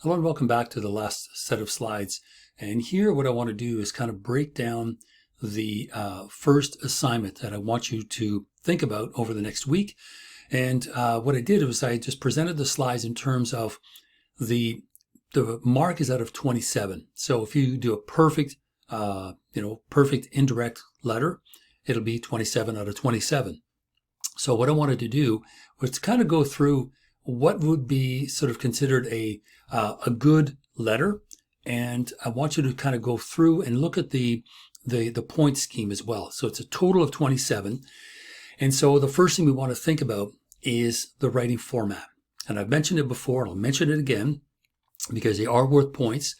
Hello and welcome back to the last set of slides. And here what I want to do is kind of break down the first assignment that I want you to think about over the next week. And what I did was I just presented the slides in terms of the mark is out of 27. So if you do a perfect, perfect indirect letter, it'll be 27 out of 27. So what I wanted to do was to kind of go through what would be sort of considered a good letter, and I want you to kind of go through and look at the point scheme as well. So it's a total of 27, and so the first thing we want to think about is the writing format. And I've mentioned it before, and I'll mention it again because they are worth points.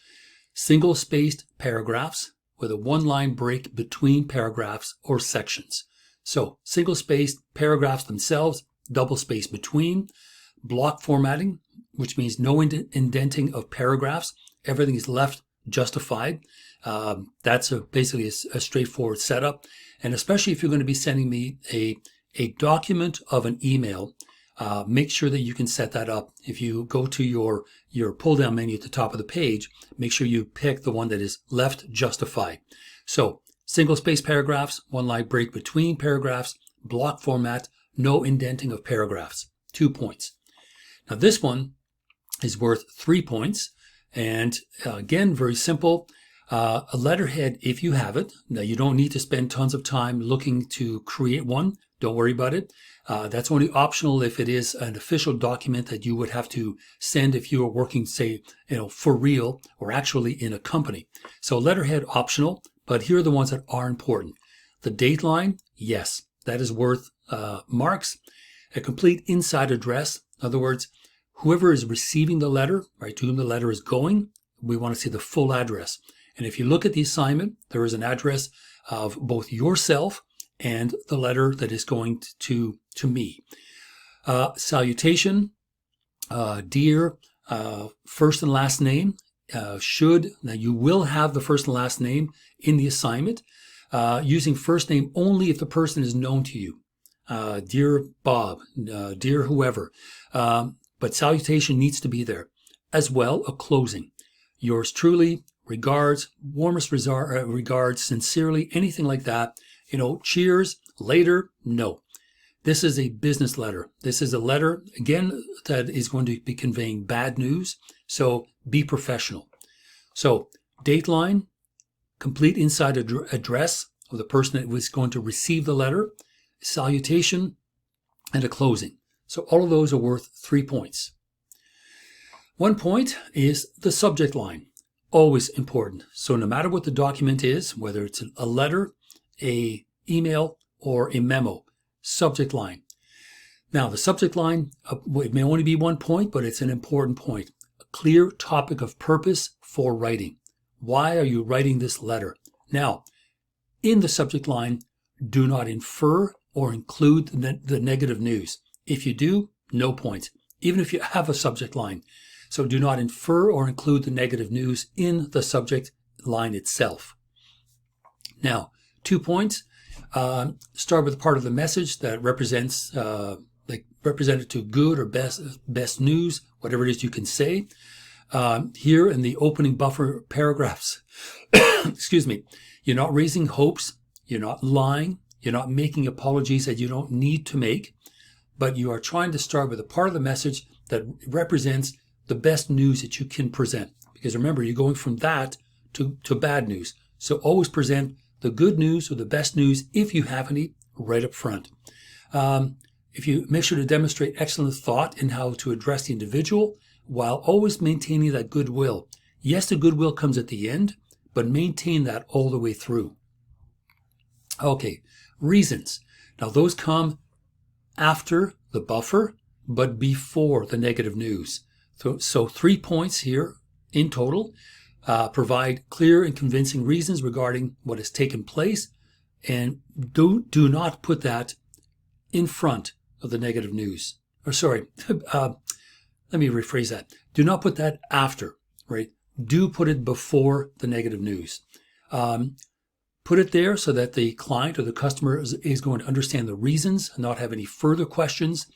Single-spaced paragraphs with a one-line break between paragraphs or sections. So single-spaced paragraphs themselves, double space between. Block formatting, which means no indenting of paragraphs. Everything is left justified. That's basically a straightforward setup. And especially if you're going to be sending me a document of an email, make sure that you can set that up. If you go to your pull-down menu at the top of the page, make sure you pick the one that is left justified. So single-space paragraphs, one-line break between paragraphs, block format, no indenting of paragraphs. 2 points. Now this one is worth 3 points, and again, very simple. A letterhead, if you have it. Now you don't need to spend tons of time looking to create one. Don't worry about it. That's only optional if it is an official document that you would have to send if you were working, say, for real or actually in a company. So letterhead optional, but here are the ones that are important. The date line, yes, that is worth marks. A complete inside address. In other words, whoever is receiving the letter, right, to whom the letter is going, we want to see the full address. And if you look at the assignment, there is an address of both yourself and the letter that is going to me. Salutation, dear, first and last name, now you will have the first and last name in the assignment, using first name only if the person is known to you. Dear Bob, dear whoever, but salutation needs to be there. As well, a closing. Yours truly, regards, warmest regards, sincerely, anything like that. Cheers, later, no. This is a business letter. This is a letter, again, that is going to be conveying bad news, so be professional. So, dateline, complete inside address of the person that was going to receive the letter, salutation, and a closing. So all of those are worth 3 points. 1 point is the subject line. Always important. So no matter what the document is, whether it's a letter, a email, or a memo, subject line. Now the subject line, it may only be 1 point, but it's an important point. A clear topic of purpose for writing. Why are you writing this letter? Now, in the subject line, do not infer or include the negative news. If you do, no points, even if you have a subject line. So do not infer or include the negative news in the subject line itself. Now, 2 points. Start with part of the message that represents, represented to good or best news, whatever it is you can say. Here in the opening buffer paragraphs, excuse me, you're not raising hopes, you're not lying, you're not making apologies that you don't need to make, but you are trying to start with a part of the message that represents the best news that you can present. Because remember, you're going from that to bad news. So always present the good news or the best news, if you have any, right up front. If you make sure to demonstrate excellent thought in how to address the individual, while always maintaining that goodwill. Yes, the goodwill comes at the end, but maintain that all the way through. Okay, reasons. Now those come after the buffer, but before the negative news. So 3 points here in total. Provide clear and convincing reasons regarding what has taken place, and do not put that in front of the negative news. Or sorry, let me rephrase that. Do not put that after, right? Do put it before the negative news. Put it there so that the client or the customer is going to understand the reasons and not have any further questions,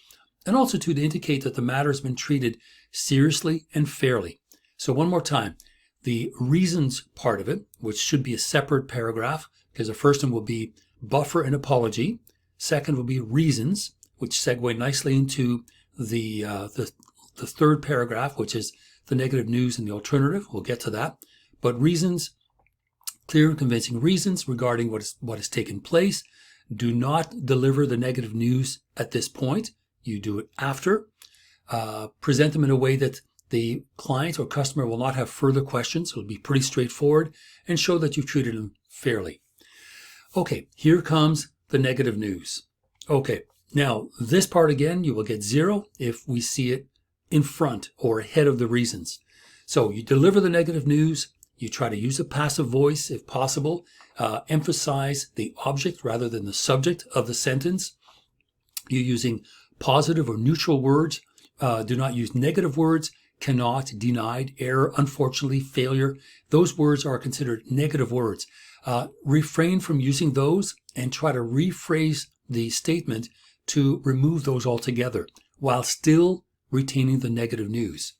and also to indicate that the matter has been treated seriously and fairly. So one more time, the reasons part of it, which should be a separate paragraph, because the first one will be buffer and apology. Second will be reasons, which segue nicely into the third paragraph, which is the negative news and the alternative. We'll get to that. But reasons, clear and convincing reasons regarding what has taken place. Do not deliver the negative news at this point. You do it after. Present them in a way that the client or customer will not have further questions. It'll be pretty straightforward, and show that you've treated them fairly. Okay, here comes the negative news. Okay, now this part again, you will get 0 if we see it in front or ahead of the reasons. So you deliver the negative news. You try to use a passive voice if possible. Emphasize the object rather than the subject of the sentence. You're using positive or neutral words. Do not use negative words. Cannot, denied, error, unfortunately, failure. Those words are considered negative words. Refrain from using those and try to rephrase the statement to remove those altogether while still retaining the negative news.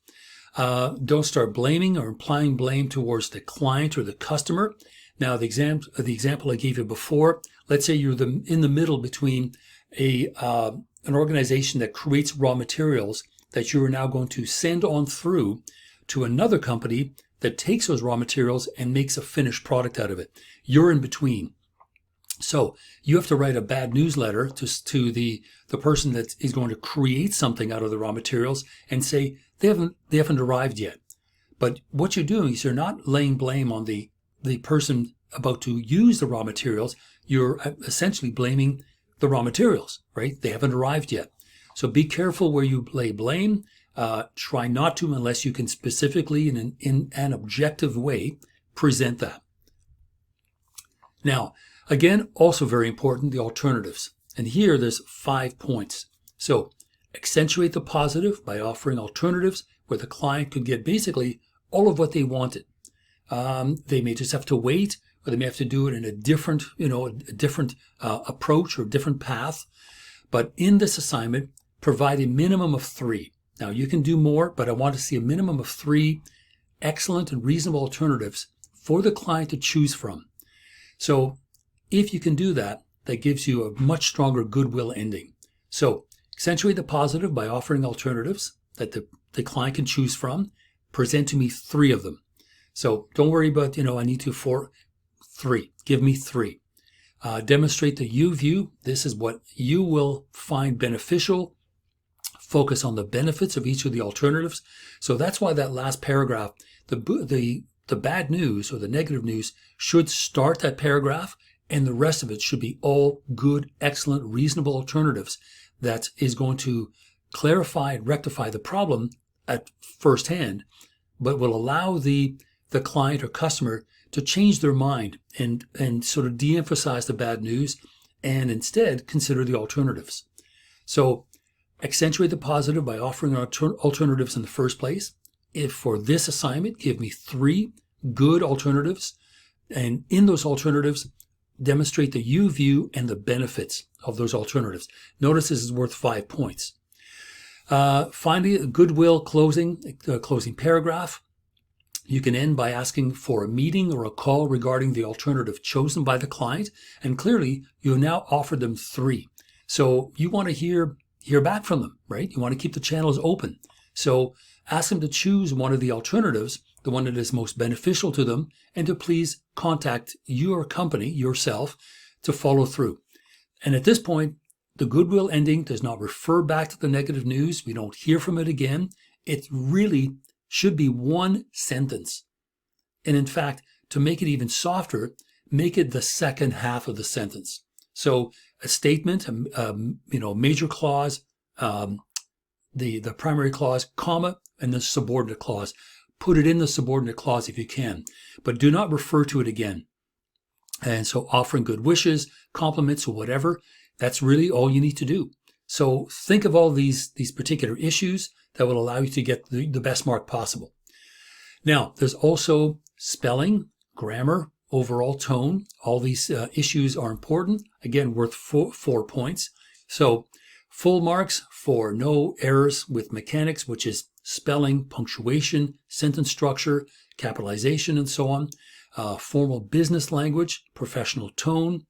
Don't start blaming or implying blame towards the client or the customer. Now, the example I gave you before, let's say you're in the middle between an organization that creates raw materials that you are now going to send on through to another company that takes those raw materials and makes a finished product out of it. You're in between. So you have to write a bad news letter to the person that is going to create something out of the raw materials and say they haven't arrived yet. But what you're doing is you're not laying blame on the person about to use the raw materials. You're essentially blaming the raw materials, right? They haven't arrived yet. So be careful where you lay blame. Try not to unless you can specifically, in an objective way, present that. Now, again, also very important, the alternatives. And here there's 5 points. So accentuate the positive by offering alternatives where the client could get basically all of what they wanted. They may just have to wait, or they may have to do it in a different approach or different path. But in this assignment, provide a minimum of 3. Now, you can do more, but I want to see a minimum of 3 excellent and reasonable alternatives for the client to choose from. So if you can do that, that gives you a much stronger goodwill ending. So accentuate the positive by offering alternatives that the client can choose from. Present to me 3 of them. So don't worry about, I need 3. Give me 3. Demonstrate the you view. This is what you will find beneficial. Focus on the benefits of each of the alternatives. So that's why that last paragraph, the bad news or the negative news should start that paragraph, and the rest of it should be all good, excellent, reasonable alternatives that is going to clarify and rectify the problem at first hand, but will allow the client or customer to change their mind and sort of de-emphasize the bad news and instead consider the alternatives. So accentuate the positive by offering alternatives in the first place. If for this assignment, give me 3 good alternatives, and in those alternatives, demonstrate the you view and the benefits of those alternatives. Notice this is worth 5 points. Finally, a goodwill closing paragraph. You can end by asking for a meeting or a call regarding the alternative chosen by the client, and clearly you have now offered them 3. So you want to hear back from them, right? You want to keep the channels open. So ask them to choose one of the alternatives, the one that is most beneficial to them, and to please contact your company, yourself, to follow through. And at this point, the goodwill ending does not refer back to the negative news. We don't hear from it again. It really should be 1 sentence. And in fact, to make it even softer, make it the second half of the sentence. So a statement, major clause, the primary clause, comma, and the subordinate clause. Put it in the subordinate clause if you can, but do not refer to it again. And so offering good wishes, compliments, or whatever, that's really all you need to do. So think of all these particular issues that will allow you to get the best mark possible. Now, there's also spelling, grammar, overall tone. All these issues are important. Again, worth 4 points. So full marks for no errors with mechanics, which is spelling, punctuation, sentence structure, capitalization, and so on. Formal business language, professional tone.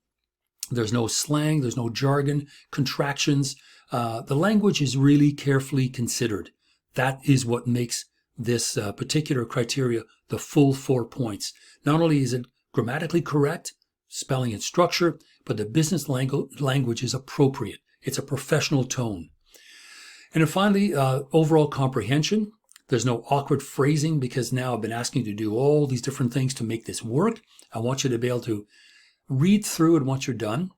There's no slang, there's no jargon, contractions. The language is really carefully considered. That is what makes this particular criteria the full 4 points. Not only is it grammatically correct, spelling and structure, but the business language is appropriate. It's a professional tone. And then finally, overall comprehension. There's no awkward phrasing because now I've been asking you to do all these different things to make this work. I want you to be able to read through it once you're done.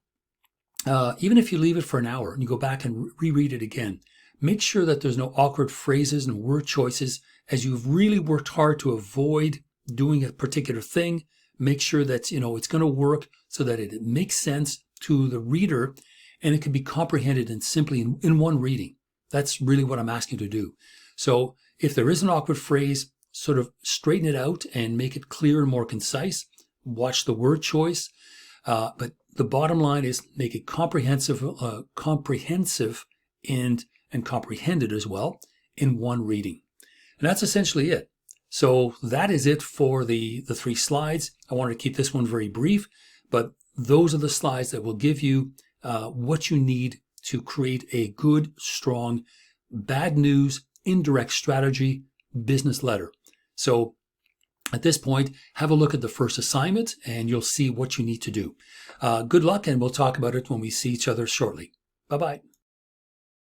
Even if you leave it for an hour and you go back and reread it again, make sure that there's no awkward phrases and word choices as you've really worked hard to avoid doing a particular thing. Make sure that, it's going to work so that it makes sense to the reader and it can be comprehended and simply in one reading. That's really what I'm asking you to do. So if there is an awkward phrase, sort of straighten it out and make it clear and more concise. Watch the word choice. But the bottom line is make it comprehensive and comprehended as well in one reading. And that's essentially it. So that is it for the 3 slides. I wanted to keep this one very brief, but those are the slides that will give you what you need to create a good, strong, bad news, indirect strategy business letter. So at this point, have a look at the first assignment and you'll see what you need to do. Good luck, and we'll talk about it when we see each other shortly. Bye-bye.